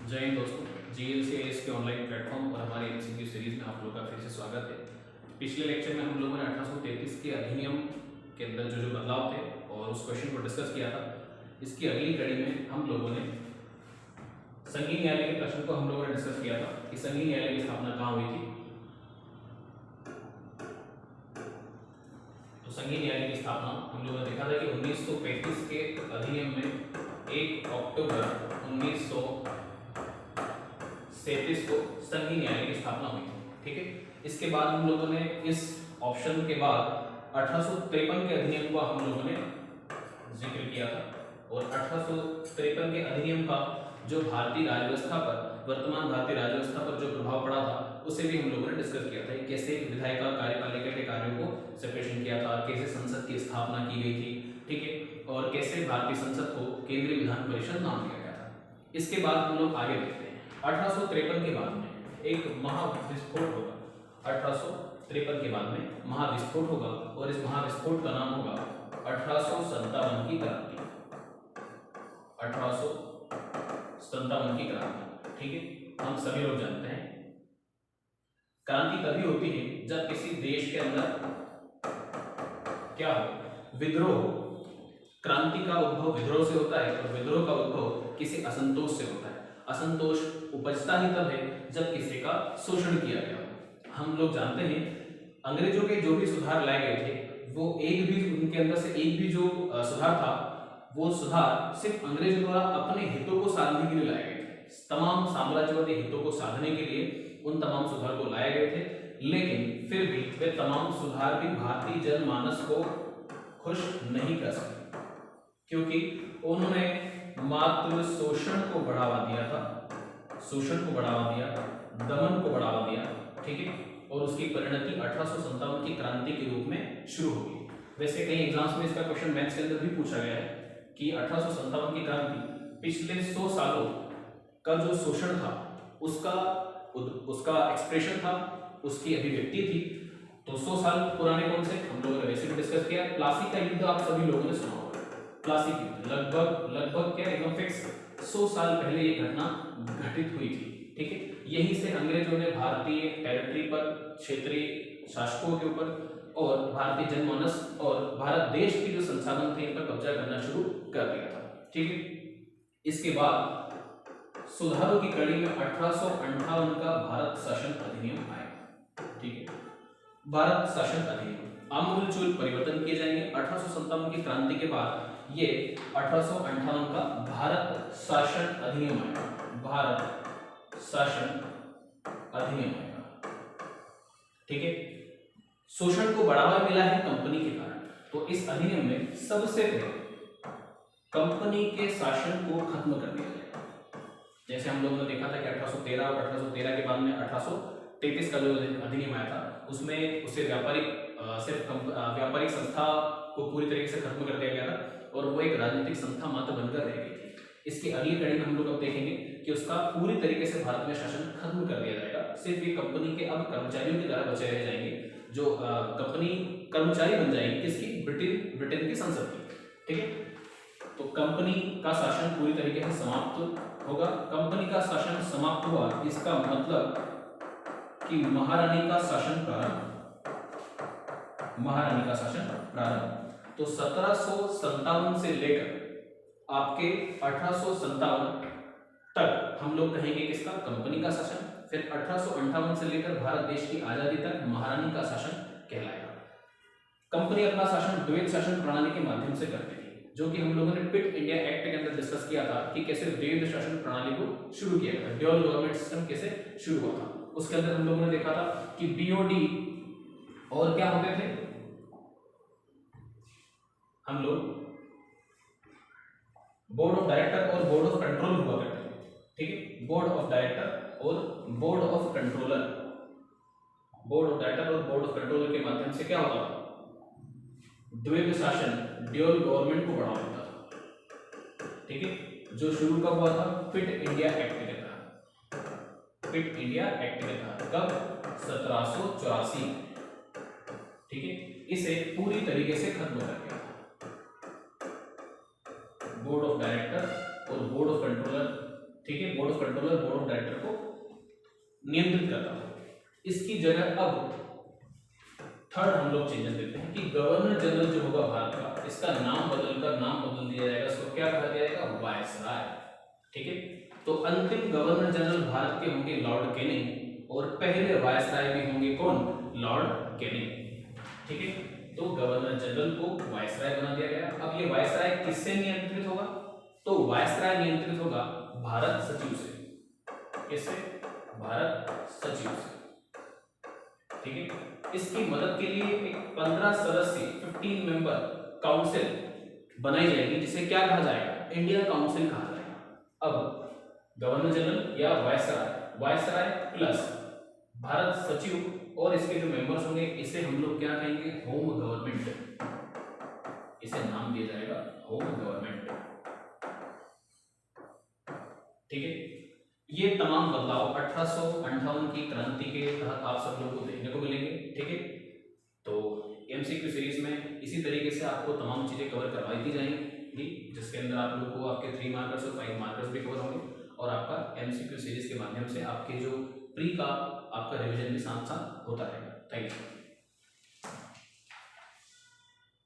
जय हिंद दोस्तों, GLCAS के ऑनलाइन प्लेटफॉर्म और हमारे MCQ सीरीज में आप लोगों का फिर से स्वागत है। पिछले लेक्चर में हम लोगों ने 1833 के अधिनियम के अंदर जो बदलाव थे और उस क्वेश्चन को डिस्कस किया था। इसकी अगली कड़ी में हम लोगों ने संघीय न्यायालय के प्रश्न को हम लोगों ने डिस्कस किया था कि संघीय न्यायालय की स्थापना कहाँ हुई थी। तो संघीय न्यायालय की स्थापना हम लोगों ने देखा था कि 1935 के अधिनियम में 1 अक्टूबर 1937 को संघीय न्यायालय की स्थापना हुई थी। ठीक है, इसके बाद हम लोगों ने इस ऑप्शन के बाद 1853 के अधिनियम को हम लोगों ने जिक्र किया था और 1853 के अधिनियम का जो भारतीय राज्य व्यवस्था पर, वर्तमान भारतीय राज्य व्यवस्था पर जो प्रभाव पड़ा था उसे भी हम लोगों ने डिस्कस किया था। कैसे विधायिका कार्यपालिका के कार्यों को सेपरेशन किया था, कैसे संसद की स्थापना की गई थी, ठीक है, और कैसे भारतीय संसद को केंद्रीय विधान परिषद नाम दिया गया था। इसके बाद हम लोग आगे देखते हैं 1853 के बाद में एक महाविस्फोट होगा। 1853 के बाद में महाविस्फोट होगा और इस महाविस्फोट का नाम होगा 1857 की क्रांति। 1857 की क्रांति, ठीक है, हम सभी लोग जानते हैं क्रांति तभी होती है जब किसी देश के अंदर क्या हो, विद्रोह हो। क्रांति का उद्भव विद्रोह से होता है और विद्रोह का उद्भव किसी असंतोष से होता है। असंतोष उपजता ही तब है जब किसी का शोषण किया गया हो। हम लोग जानते हैं अंग्रेजों के जो भी सुधार लाए गए थे वो एक भी उनके अंदर से एक भी जो सुधार था वो सुधार सिर्फ अंग्रेजों द्वारा अपने हितों को साधने के लिए लाए गए थे। तमाम साम्राज्यवादी हितों को साधने के लिए उन तमाम सुधार को लाए गए थे, लेकिन फिर भी वे तमाम सुधार भी भारतीय जनमानस को खुश नहीं कर सके, क्योंकि उन्होंने मात्र शोषण को बढ़ावा दिया था, शोषण को बढ़ावा दिया, दमन को बढ़ावा दिया, ठीक है, और उसकी परिणति 1857 की क्रांति के रूप में शुरू होगी। वैसे कई एग्जाम्स में इसका क्वेश्चन मैथ्स के अंदर भी पूछा गया है कि 1857 की क्रांति पिछले 100 सालों का जो शोषण था उसका एक्सप्रेशन था, उसकी अभिव्यक्ति थी। तो 100 साल पुराने कौन से, हम लोगों ने वैसे भी डिस्कस किया। प्लासी का युद्ध आप सभी लोगों ने सुना होगा। प्लासी का युद्ध लगभग क्या एकदम फिक्स 100 साल पहले ये घटना घटित हुई थी, ठीक है। यहीं से अंग्रेजों ने भारतीय टेरिटरी पर, क्षेत्रीय शासकों के ऊपर और भारतीय जनमानस और भारत देश के जो संसाधन थे इन पर कब्जा करना शुरू कर दिया था, ठीक है। इसके बाद सुधारों की कड़ी में 1858 का भारत शासन अधिनियम आया, ठीक है। भारत शासन अधिनियम आमूलचूल परिवर्तन किए जाएंगे। 1857 की क्रांति के बाद ये 1858 का भारत शासन अधिनियम आएगा। भारत शासन अधिनियम आएगा, ठीक है। शोषण को बढ़ावा मिला है कंपनी के कारण, तो इस अधिनियम में सबसे पहले कंपनी के शासन को खत्म कर दिया जाएगा। जैसे हम लोगों ने देखा था कि 1813 और 1813 के बाद में 1833 का जो अधिनियम आया था उसमें उसे व्यापारिक संस्था को पूरी तरीके से खत्म कर दिया गया था और वो एक राजनीतिक संस्था मात्र बनकर रह गई थी। इसकी अगली कड़ी में हम लोग अब देखेंगे कि उसका पूरी तरीके से भारत में शासन खत्म कर दिया जाएगा। सिर्फ ये कंपनी के अब कर्मचारियों की तरह बचे रह जाएंगे, जो कंपनी कर्मचारी बन जाएंगे किसकी, ब्रिटेन की संसद की, ठीक है। तो कंपनी का शासन पूरी तरीके से समाप्त होगा। कंपनी का शासन समाप्त हुआ, इसका मतलब कि महारानी का शासन प्रारंभ, महारानी का शासन प्रारंभ। तो 1757 से लेकर आपके 1857 तक हम लोग कहेंगे किसका, कंपनी का शासन। फिर 1858 से लेकर भारत देश की आजादी तक महारानी का शासन कहलाएगा। कंपनी अपना शासन द्वैत शासन प्रणाली के माध्यम से करती थी, जो कि हम लोगों ने पिट इंडिया एक्ट के अंदर डिस्कस किया था कि कैसे द्वैत शासन प्रणाली को शुरू किया गया, ड्यूअल गवर्नमेंट सिस्टम कैसे शुरू हुआ था। उसके अंदर हम लोगों ने देखा था कि बीओडी और क्या होते थे, हम लोग बोर्ड ऑफ डायरेक्टर और बोर्ड ऑफ कंट्रोल हुआ करते थे, ठीक है। बोर्ड ऑफ डायरेक्टर और board of controller, board of director और बोर्ड ऑफ कंट्रोलर के माध्यम से क्या होता था, द्वैत शासन, ड्यूअल गवर्नमेंट को बढ़ावा देता था, ठीक है। जो शुरू कब हुआ था, फिट इंडिया एक्ट के तहत, फिट इंडिया एक्ट के तहत, कब, 1784, ठीक है। इसे पूरी तरीके से खत्म कर दिया। बोर्ड ऑफ डायरेक्टर और बोर्ड ऑफ कंट्रोलर ठीक है, board of controller board of director को नियंत्रित करता हो। इसकी जगह अब थर्ड हम लोग चेंजेस देते हैं कि गवर्नर जनरल जो होगा भारत का, इसका नाम बदल दिया जाएगा, इसको क्या कहा जाएगा, वायसराय। ठीक है, तो अंतिम गवर्नर जनरल भारत के होंगे लॉर्ड कैनिंग और पहले वायसराय भी होंगे कौन, लॉर्ड कैनिंग। ठीक है, तो गवर्नर जनरल को वायसराय बना दिया गया। अब ये वायसराय किससे नियंत्रित होगा, तो वायसराय नियंत्रित होगा भारत सचिव से। किससे, भारत सचिव से। ठीक है, इसकी मदद के लिए एक 15 सदस्य 15 मेंबर काउंसिल बनाई जाएगी, जिसे क्या कहा जाएगा, इंडिया काउंसिल कहा जाएगा। अब गवर्नर जनरल या वायसराय प्लस भारत सचिव और इसके जो मेंबर्स होंगे, इसे हम लोग क्या कहेंगे, होम गवर्नमेंट। इसे नाम दिया जाएगा होम गवर्नमेंट। ठीक है, ये तमाम बदलाव 1858 की क्रांति के तहत आप सब लोगों को देखने को मिलेंगे। ठीक है, तो एमसीक्यू सीरीज में इसी तरीके से आपको तमाम चीजें कवर करवाई दी जाएंगी, जिसके अंदर आप लोगों को आपके 3 मार्कर्स और 5 मार्कर्स भी कवर होंगे, और आपका एमसीक्यू सीरीज के माध्यम से आपके जो प्री का आपका रिवीजन भी साथ साथ होता रहेगा। Thank you.